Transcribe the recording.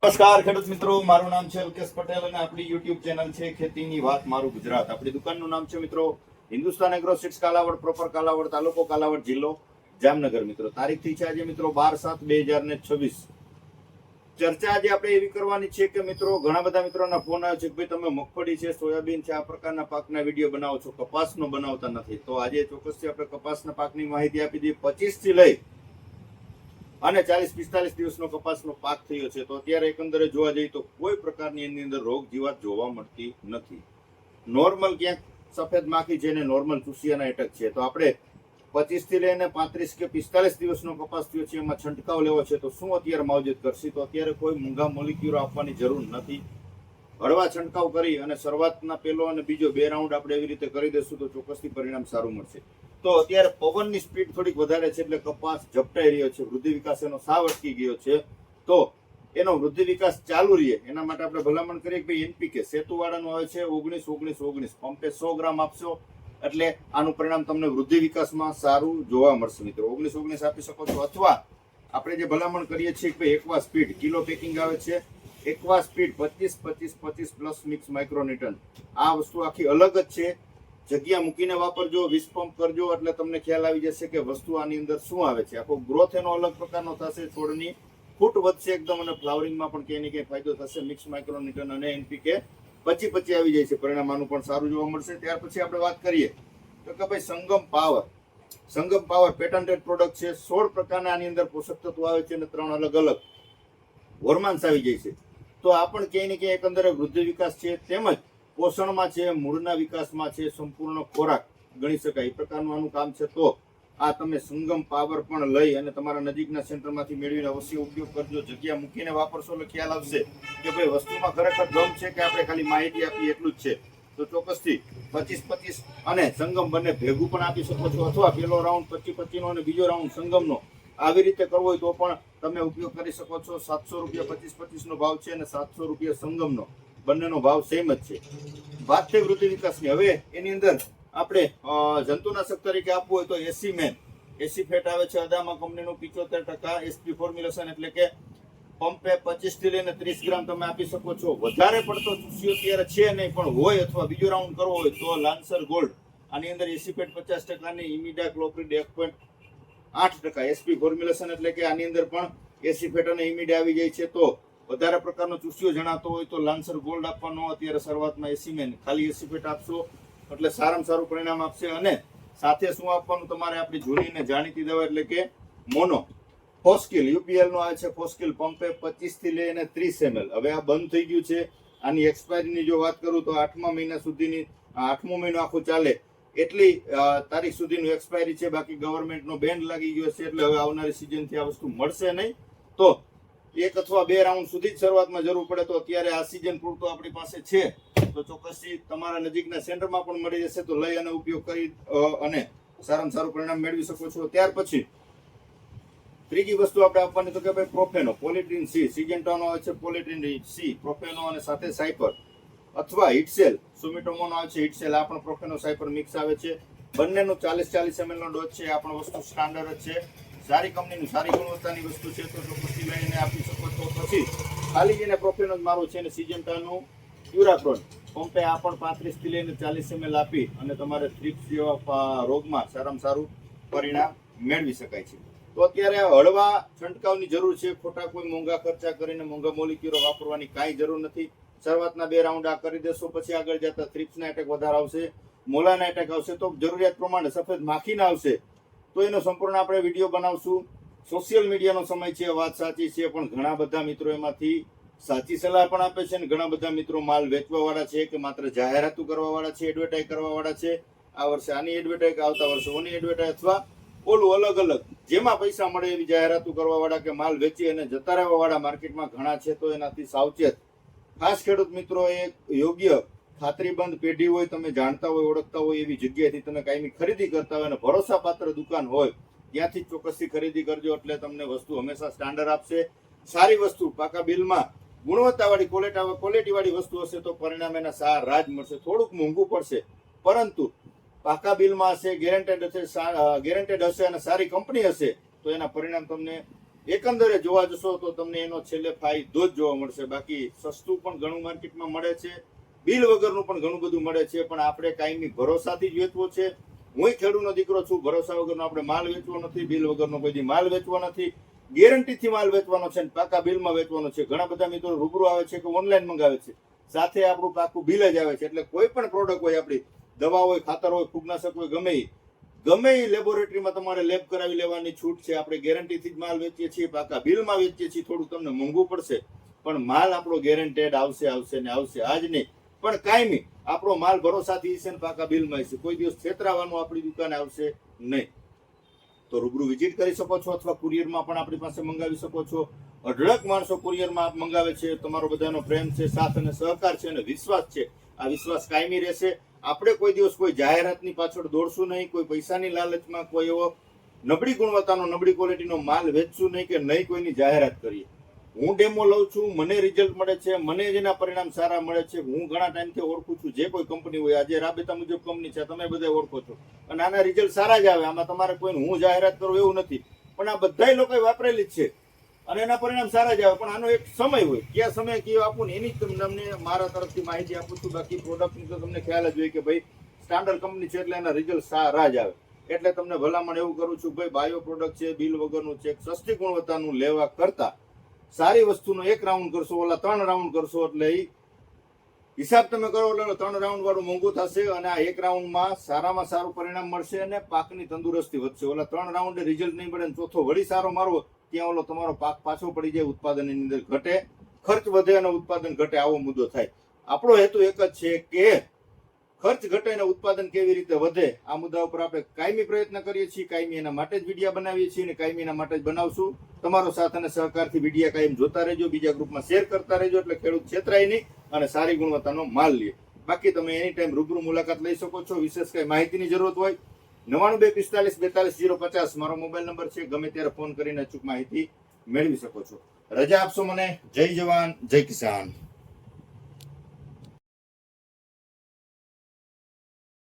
નમસ્કાર ખેડૂત મિત્રો, મારું નામ છે અલ્કેશ પટેલ અને આપણી યુટ્યુબ ચેનલ છે ખેતીની વાત મારું ગુજરાત. આપણી દુકાનનું નામ છે મિત્રો Hindustan agro seeds Kalavad, proper Kalavad, તાલુકો કાલાવડ, જિલ્લો જામનગર. મિત્રો તારીખ થી છે આજે મિત્રો 12/7/2026. ચર્ચા આજે આપણે એવી કરવાની છે કે મિત્રો ઘણા બધા મિત્રોના ફોન આવે છે કે ભાઈ તમે મગફળી છે, સોયાબીન છે, આ પ્રકારના પાકના વિડીયો બનાવો છો, કપાસનો બનાવતા નથી. તો આજે ચોક્કસથી આપણે કપાસના પાકની માહિતી આપી દઈએ. 25 થી લઈ અને 40-45 દિવસનો કપાસનો પાક થયો છે. તો અત્યારે એકંદરે જોવા જઈએ તો કોઈ પ્રકારની એની અંદર રોગ જીવાત જોવા મળતી નથી. નોર્મલ ક્યાંક સફેદ માખી છે ને નોર્મલ ચૂસિયાના એટક છે. તો આપણે 25 થી લઈને 35 કે 45 દિવસનો કપાસ થયો છે, એમાં છંટકાવ લેવો છે તો શું અત્યારે માવજત કરશે? તો અત્યારે કોઈ મૂંગા મોલિક્યુલ આપવાની જરૂર નથી. હળવા છંટકાવ કરી અને શરૂઆતના પહેલો અને બીજો 2 રાઉન્ડ આપણે એવી રીતે કરી દઈશું તો ચોક્કસથી પરિણામ સારું મળશે. તો અત્યારે પવનની સ્પીડ થોડીક વધારે છે એટલે કપાસ ઝપટાઈ રહ્યો છે, વૃદ્ધિ વિકાસ એનો સાવ અટકી ગયો છે. તો એનો વૃદ્ધિ વિકાસ ચાલુ રહે એના માટે આપણે ભલામણ કરીએ કે ભાઈ એનપીકે સેતુવાળાનું આવે છે 19-19-19 પંપે 100 ગ્રામ આપશો એટલે આનું પરિણામ તમને વૃદ્ધિ વિકાસમાં સારું જોવા મળશે. મિત્રો 19-19 આપી શકો છો, અથવા આપણે જે ભલામણ કરીએ છીએ કે ભાઈ એકવા સ્પીડ કિલો પેકિંગ આવે છે, એકવા સ્પીડ 25-25-25 પ્લસ મિક્સ માઇક્રોન્યુટન. આ વસ્તુ આખી અલગ જ છે. જગ્યા મૂકીને વાપરજો, 20 પંપ કરજો એટલે તમને ખ્યાલ આવી જશે કે વસ્તુ આની અંદર શું આવે છે. આખો ગ્રોથ એનો અલગ પ્રકારનો થશે, છોડની ફૂટ વધશે એકદમ અને ફ્લાવરિંગમાં પણ ક્યાંય ને ક્યાંય ફાયદો થશે. મિક્સ માઇક્રોન્યુટન અને એનપીકે 25-25 આવી જાય છે, પરિણામ આનું પણ સારું જોવા મળશે. ત્યાર પછી આપણે વાત કરીએ તો કે ભાઈ સંગમ પાવર પેટન્ટેડ પ્રોડક્ટ છે. 16 પ્રકારના આની અંદર પોષક તત્વો આવે છે અને 3 અલગ અલગ હોર્મોન્સ આવી જાય છે. તો આ પણ ક્યાંય ને ક્યાંય એકંદરે વૃદ્ધિ વિકાસ છે, તેમજ પોષણમાં છે, મૂળના વિકાસમાં છે, સંપૂર્ણ ખોરાક ગણી શકાય એ પ્રકારનું આનું કામ છે. તો આ તમે સંગમ પાવર પણ લઈ અને તમારા નજીકના સેન્ટરમાંથી મેળવીને અવશ્ય ઉપયોગ કરજો. જગ્યા મૂકીને વાપરશો એટલે ખ્યાલ આવશે કે ભાઈ વસ્તુમાં ખરેખર દમ છે કે આપણે ખાલી માહિતી આપી એટલું જ છે. તો ચોક્કસથી 25-25 અને સંગમ બંને ભેગું પણ આપી શકો છો, અથવા પહેલો રાઉન્ડ 25-25 અને બીજો રાઉન્ડ સંગમનો આવી રીતે કરવો હોય તો પણ તમે ઉપયોગ કરી શકો છો. 700 રૂપિયા 25-25 નો ભાવ છે અને 700 રૂપિયા સંગમનો, બંનેનો ભાવ સેમ જ છે. વાત થઈ વૃદ્ધિ વિકાસની. હવે એની અંદર આપણે જંતુનાશક તરીકે આપવું હોય તો એસી ફેટ આવે છે અદામા કંપનીનું 75% એસપી ફોર્મ્યુલેશન, એટલે કે પંપે 25 થી લઈને 30 ગ્રામ તમે આપી શકો છો. વધારે પડતો ચૂસ્યો અત્યારે છે નહીં, પણ હોય અથવા બીજો રાઉન્ડ કરવો હોય તો લાન્સર ગોલ્ડ, આની અંદર એસી ફેટ 50%, ઇમિડા ક્લોપ્રિડ 1.8%, એસપી ફોર્મ્યુલેશન એટલે કે આની અંદર પણ એસી ફેટ અને ઇમિડા આવી જાય છે. તો વધારે પ્રકારનો ચૂસ્યો જણાતો હોય તો લાન્સર ગોલ્ડ આપવાનો. અત્યારે શરૂઆતમાં એસીમેન ખાલી એસી ફેટ આપશો એટલે સારામાં સારું પરિણામ આપશે. અને સાથે શું આપવાનું તમારે આપણી જૂની ને જાણીતી દવા એટલે કે મોનો ફોસ્કિલ યુપીએલ નો આવે છે. ફોસ્કિલ પંપે 25 થી લઈને 30 ml. હવે આ બંધ થઈ ગયું છે. આની એક્સપાયરીની જો વાત કરું તો 8મા મહિના સુધીની, 8મો મહિનો આખો ચાલે એટલી તારીખ સુધીનું એક્સપાયરી છે. બાકી ગવર્મેન્ટનો બેન્ડ લાગી ગયો છે એટલે હવે આવનારી સિઝનથી આ વસ્તુ મળશે નહીં. તો 1 અથવા 2 રાઉન્ડ સુધી જ શરૂઆતમાં જરૂર પડે. તો અત્યારે આ સિઝન પૂરતો આપણી પાસે છે તો ચોક્કસથી તમારા નજીકના સેન્ટરમાં પણ મળી જશે. તો લઈ અને ઉપયોગ કરી અને સારામાં સારું પરિણામ મેળવી શકો છો. ત્યાર પછી ત્રીજી વસ્તુ આપણે આપવાની તો કે ભાઈ પ્રોફેનો, પોલિટ્રીન સી, સિજેન્ટાનો આવે છે પોલિટ્રીન સી, પ્રોફેનો અને સાથે સાયપર અથવા હિટસેલ, સુમિટોમોનો આવે છે હિટસેલ, આ પણ પ્રોફેનો સાયપર મિક્સ આવે છે. બંનેનો 40-40 ml નો ડોઝ છે. આ પણ વસ્તુ સ્ટાન્ડર્ડ છે, સારી કંપનીની સારી ગુણવત્તાની વસ્તુ છે. તો ચોક્કસથી લઈને આપી શકો છો. પછી ખાલી જેને પ્રોફેનો જ મારો છે અને સિજેન્ટાનું યુરાક્રોન પંપે આ પણ 35 થી લઈને 40 ml આપી અને તમારે થ્રિપ્સ જેવા રોગમાં સારામાં સારું પરિણામ મેળવી શકાય છે. તો અત્યારે હળવા છંટકાવની જરૂર છે. ખોટા કોઈ મોંઘા ખર્ચા કરીને મોંઘા મોલિક્યુલો વાપરવાની કાંઈ જરૂર નથી. શરૂઆતના 2 રાઉન્ડ આ કરી દેશો, પછી આગળ જતા થ્રિપ્સના એટેક વધારે આવશે, મોલાના એટેક આવશે, તો જરૂરિયાત પ્રમાણે સફેદ માખીના આવશે તો એનો સંપૂર્ણ આપણે વિડીયો બનાવશું. સોશિયલ મીડિયાનો સમય છે, વાત સાચી છે, પણ ઘણા બધા મિત્રો એમાંથી સાચી સલાહ પણ આપે છે અને ઘણા બધા મિત્રો માલ વેચવા વાળા છે કે માત્ર જાહેરાતો કરવા વાળા છે, એડવર્ટાઇઝ કરવા વાળા છે. આ વર્ષે આની એડવર્ટાઇઝ, આવતા વર્ષે ઓની એડવર્ટાઇઝ, અથવા ઓલું અલગ અલગ જેમાં પૈસા મળે એવી જાહેરાતો કરવા વાળા કે માલ વેચી અને જતા રહેવા વાળા માર્કેટમાં ઘણા છે. તો એનાથી સાવચેત. ખાસ ખેડૂત મિત્રો એ યોગ્ય ખાતરીબંધ પેઢી હોય, તમે જાણતા હોય, ઓળખતા હોય એવી જગ્યાએથી તમે કાયમી ખરીદી કરતા હોય અને ભરોસાપાત્ર દુકાન હોય ત્યાંથી ચોક્કસથી ખરીદી કરજો. એટલે તમને વસ્તુ હંમેશા સ્ટાન્ડર્ડ આપશે. સારી વસ્તુ પાકા બિલમાં ગુણવત્તાવાળી ક્વોલિટીવાળી વસ્તુ હશે તો પરિણામ એના સારા જ મળશે. થોડુંક મોંઘું પડશે પરંતુ પાકા બિલમાં હશે, ગેરંટેડ હશે અને સારી કંપની હશે તો એના પરિણામ તમને એકંદરે જોવા જશો તો તમને એનો છેલ્લે ફાયદો જ જોવા મળશે. બાકી સસ્તું પણ ઘણું માર્કેટમાં મળે છે, બિલ વગરનું પણ ઘણું બધું મળે છે, પણ આપણે કાયમી ભરોસાથી જ વેચવો છે. હું ખેડૂતનો દીકરો છું, ભરોસા વગરનો આપણે માલ વેચવો નથી, બિલ વગરનો કોઈ દી માલ વેચવો નથી, ગેરંટીથી માલ વેચવાનો છે અને પાકા બિલમાં વેચવાનો છે. ઘણા બધા મિત્રો રૂબરૂ આવે છે કે ઓનલાઈન મંગાવે છે, સાથે આપણું પાકું બિલ જ આવે છે. એટલે કોઈ પણ પ્રોડક્ટ હોય, આપણી દવા હોય, ખાતર હોય, ફૂગનાશક હોય, ગમે એ લેબોરેટરીમાં તમારે લેબ કરાવી લેવાની છૂટ છે. આપણે ગેરંટીથી જ માલ વેચીએ છીએ, પાકા બિલમાં વેચીએ છીએ. થોડું તમને મોંઘું પડશે, પણ માલ આપણો ગેરંટેડ આવશે ને આવશે. આજ નહીં પણ કાયમી આપણો માલ ભરોસાથી છે ને પાકા બિલમાં છે. કોઈ દિવસ છેતરાવાનું આપણી દુકાને આવશે નહીં. તો રૂબરૂ વિઝિટ કરી શકો છો, અથવા કુરિયરમાં પણ આપણી પાસે મંગાવી શકો છો. અઢળક માણસો કુરિયરમાં આપ મંગાવે છે. તમારો બધાનો પ્રેમ છે, સાથ અને સહકાર છે અને વિશ્વાસ છે. આ વિશ્વાસ કાયમી રહેશે. આપણે કોઈ દિવસ કોઈ જાહેરાતની પાછળ દોડશું નહીં, કોઈ પૈસાની લાલચમાં કોઈ એવો નબળી ગુણવત્તાનો, નબળી ક્વોલિટીનો માલ વેચશું નહીં કે નહીં કોઈની જાહેરાત કરીએ. હું ડેમો લઉં છું, મને રિઝલ્ટ મળે છે, મને જેના પરિણામ સારા મળે છે. હું ઘણા ટાઈમથી ઓળખું છું. જે કોઈ કંપની હોય, આજે રાબેતા મુજબ કંપની છે, તમે બધા ઓળખો છો, અને આના રિઝલ્ટ સારા જ આવે. આમાં તમારે કોઈને હું જાહેરાત કરું એવું નથી, પણ આ બધા લોકોએ વાપરેલી જ છે અને એના પરિણામ સારા જ આવે. પણ આનો એક સમય હોય, કયા સમય કયો આપું ને એની તમને મારા તરફથી માહિતી આપું છું. બાકી પ્રોડક્ટની તો તમને ખ્યાલ જ હોય કે ભાઈ સ્ટાન્ડર્ડ કંપની છે એટલે એના રિઝલ્ટ સારા જ આવે. એટલે તમને ભલામણ એવું કરું છું, ભાઈ બાયો પ્રોડક્ટ છે, બિલ વગરનું છે, સસ્તી ગુણવત્તાનું લેવા કરતા સારી વસ્તુનો 1 રાઉન્ડ કરશો, ઓલા 3 રાઉન્ડ કરશો, એટલે એ હિસાબ તમે કરો એટલે 3 રાઉન્ડ વાળું મોંઘું થશે અને આ 1 રાઉન્ડમાં સારામાં સારું પરિણામ મળશે અને પાકની તંદુરસ્તી વધશે. ઓલા 3 રાઉન્ડે રિઝલ્ટ નહીં મળે, ચોથો વળી સારો મારવો, ત્યાં ઓલો તમારો પાક પાછો પડી જાય, ઉત્પાદનની અંદર ઘટે, ખર્ચ વધે અને ઉત્પાદન ઘટે, આવો મુદ્દો થાય. આપણો હેતુ એક જ છે કે ખર્ચ ઘટે અને ઉત્પાદન કેવી રીતે વધે. આ મુદ્દા ઉપર આપણે કાયમી પ્રયત્ન કરીએ છીએ, કાયમી એના માટે જ વિડીયા બનાવીએ છીએ અને કાયમી એના માટે જ બનાવશું. તમારો સાથ અને સહકારથી વિડીયા કાયમ જોતા રહેજો, બીજા ગ્રુપમાં શેર કરતા રહેજો, એટલે ખેડૂત છેતરાય નહીં અને સારી ગુણવત્તાનો માલ લે. બાકી તમે એની ટાઈમ રૂબરૂ મુલાકાત લઈ શકો છો. વિશેષ કઈ માહિતીની જરૂરત હોય 9245424050 મારો મોબાઈલ નંબર છે. ગમે ત્યારે ફોન કરીને અચૂક માહિતી મેળવી શકો છો. રજા આપશો મને. જય જવાન, જય કિસાન.